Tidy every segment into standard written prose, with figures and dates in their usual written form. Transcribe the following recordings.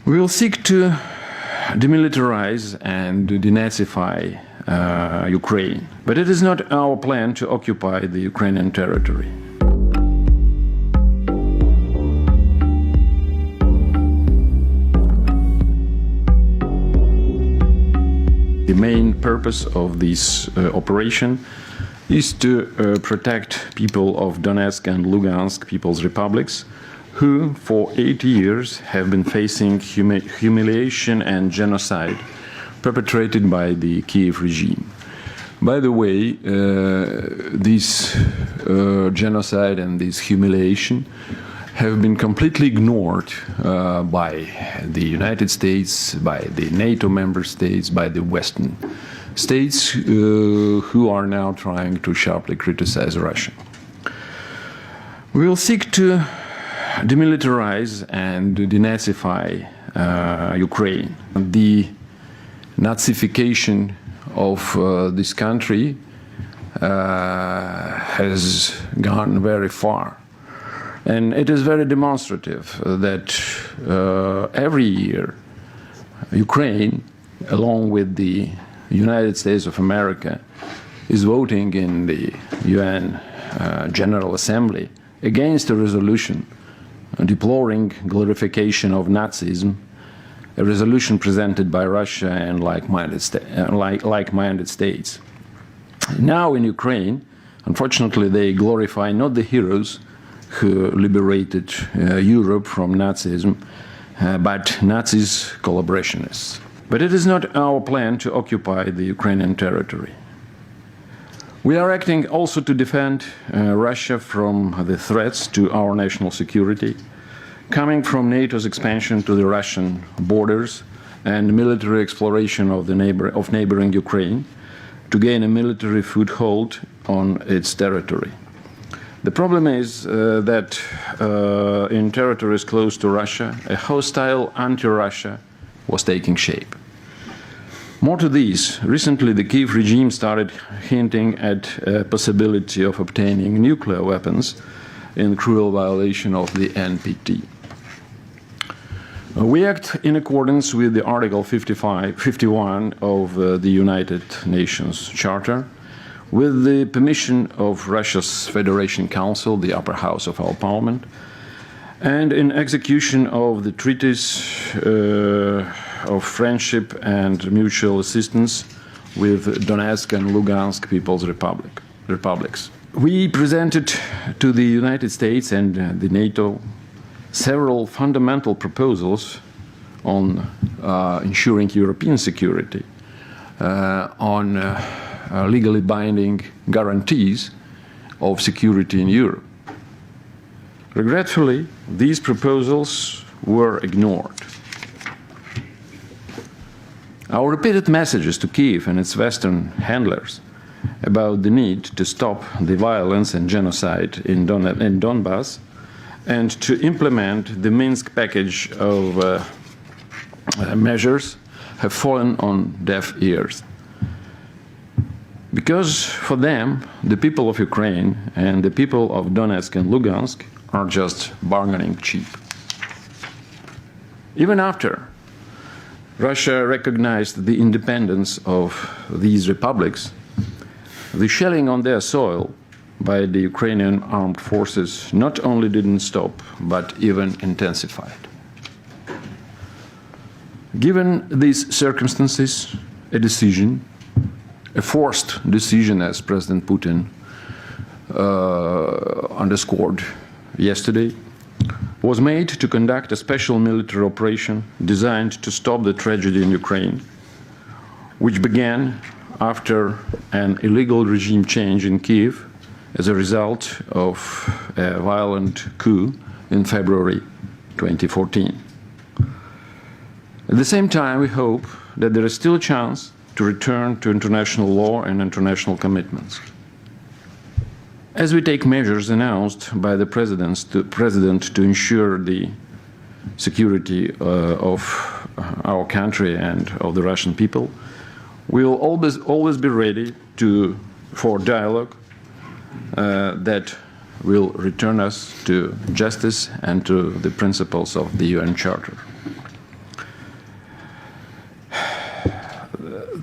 We will seek to demilitarize and denazify Ukraine, but it is not our plan to occupy the Ukrainian territory. The main purpose of this operation is to protect people of Donetsk and Lugansk People's Republics, who for 80 years have been facing humiliation and genocide perpetrated by the Kiev regime. By the way, this genocide and this humiliation have been completely ignored by the United States, by the NATO member states, by the Western states who are now trying to sharply criticize Russia. We will seek to demilitarize and denazify Ukraine. The Nazification of this country has gone very far. And it is very demonstrative that every year Ukraine, along with the United States of America, is voting in the UN General Assembly against a resolution deploring glorification of Nazism, a resolution presented by Russia and like-minded states. Now in Ukraine, unfortunately, they glorify not the heroes who liberated Europe from Nazism, but Nazis' collaborationists. But it is not our plan to occupy the Ukrainian territory. We are acting also to defend Russia from the threats to our national security, coming from NATO's expansion to the Russian borders and military exploration of neighboring Ukraine to gain a military foothold on its territory. The problem is that in territories close to Russia, a hostile anti-Russia was taking shape. More to this, recently the Kiev regime started hinting at a possibility of obtaining nuclear weapons in cruel violation of the NPT. We act in accordance with the Article 51 of the United Nations Charter, with the permission of Russia's Federation Council, the upper house of our parliament, and in execution of the treaties of friendship and mutual assistance with Donetsk and Lugansk People's Republics. We presented to the United States and the NATO several fundamental proposals on ensuring European security, on legally binding guarantees of security in Europe. Regretfully, these proposals were ignored. Our repeated messages to Kiev and its Western handlers about the need to stop the violence and genocide in Donbass and to implement the Minsk package of measures have fallen on deaf ears. Because for them, the people of Ukraine and the people of Donetsk and Lugansk are just bargaining chip. Even after Russia recognized the independence of these republics, the shelling on their soil by the Ukrainian armed forces not only didn't stop, but even intensified. Given these circumstances, a forced decision, as President Putin underscored yesterday, was made to conduct a special military operation designed to stop the tragedy in Ukraine, which began after an illegal regime change in Kiev as a result of a violent coup in February 2014. At the same time, we hope that there is still a chance to return to international law and international commitments. As we take measures announced by the President to ensure the security of our country and of the Russian people, we will always be ready for dialogue that will return us to justice and to the principles of the UN Charter.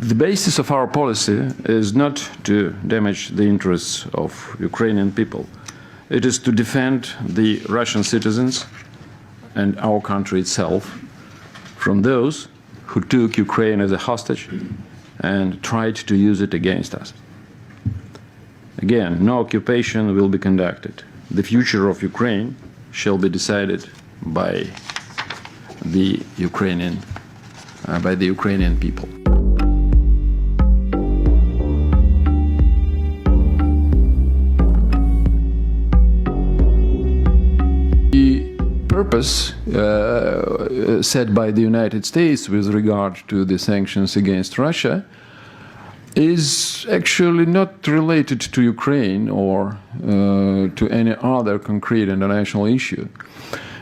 the basis of our policy is not to damage the interests of Ukrainian people. It is to defend the Russian citizens and our country itself from those who took Ukraine as a hostage and tried to use it against us. Again, no occupation will be conducted. The future of Ukraine shall be decided by the Ukrainian people. The purpose set by the United States with regard to the sanctions against Russia is actually not related to Ukraine or to any other concrete international issue.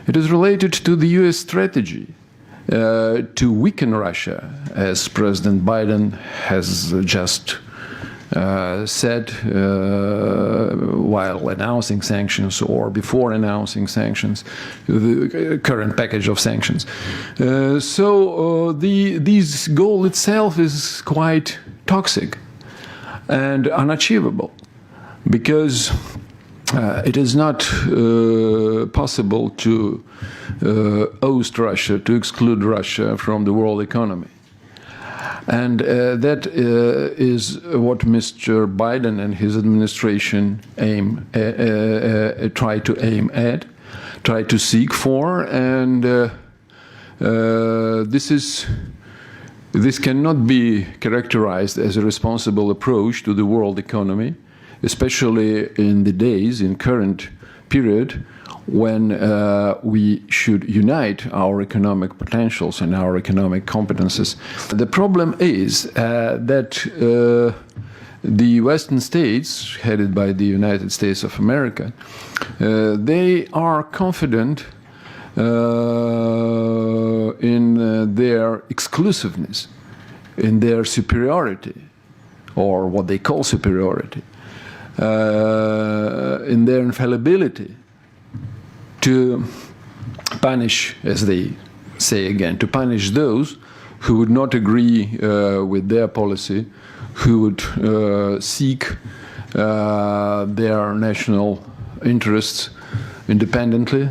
It is related to the US strategy to weaken Russia, as President Biden has just said while announcing sanctions or before announcing sanctions, the current package of sanctions. This goal itself is quite toxic and unachievable, because it is not possible to oust Russia, to exclude Russia from the world economy. And that is what Mr. Biden and his administration try to aim at, try to seek for, and this cannot be characterized as a responsible approach to the world economy, especially in the days, in current period, when we should unite our economic potentials and our economic competences. The problem is that the Western states, headed by the United States of America, they are confident in their exclusiveness, in their superiority, or what they call superiority, in their infallibility to punish, as they say again, to punish those who would not agree with their policy, who would seek their national interests independently.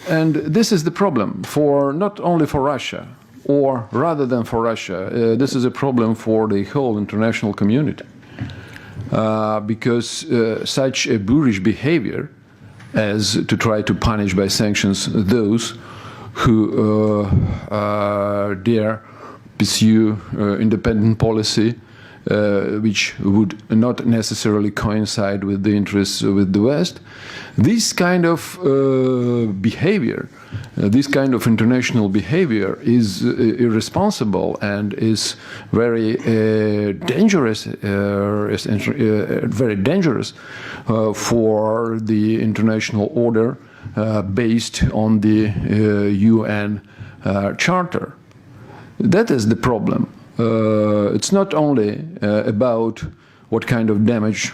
And this is the problem for not only for Russia, or rather than for Russia, this is a problem for the whole international community, because such a boorish behavior as to try to punish by sanctions those who dare pursue independent policy which would not necessarily coincide with the interests with the West. This kind of behavior, this kind of international behavior is irresponsible and is very dangerous, for the international order based on the UN Charter. That is the problem. It's not only about what kind of damage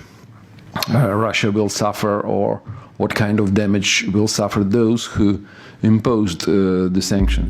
Russia will suffer or what kind of damage will suffer those who imposed the sanctions.